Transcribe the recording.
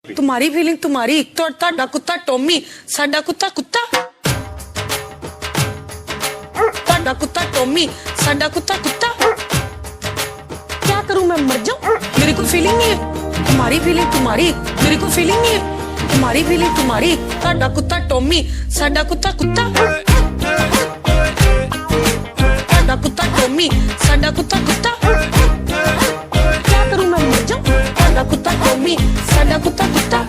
तुम्हारी फीलिंग तुम्हारी ਤੁਹਾਡਾ ਕੁੱਤਾ ਟੋਮੀ ਸਾਡਾ ਕੁੱਤਾ ਕੁੱਤਾ ਤੁਹਾਡਾ ਕੁੱਤਾ ਟੋਮੀ ਸਾਡਾ ਕੁੱਤਾ ਕੁੱਤਾ क्या करूं मैं मर जाऊं मेरी कोई फीलिंग नहीं है तुम्हारी फीलिंग तुम्हारी मेरी कोई फीलिंग नहीं है तुम्हारी फीलिंग तुम्हारी ਤੁਹਾਡਾ ਕੁੱਤਾ ਟੋਮੀ ਸਾਡਾ ਕੁੱਤਾ ਕੁੱਤਾ ਤੁਹਾਡਾ ਕੁੱਤਾ ਟੋਮੀ ਸਾਡਾ ਕੁੱਤਾ ਕੁੱਤਾ क्या करूं मैं मर जाऊं ਤੁਹਾਡਾ ਕੁੱਤਾ ਟੋਮੀ ਸਾਡਾ ਕੁੱਤਾ ਕੁੱਤਾ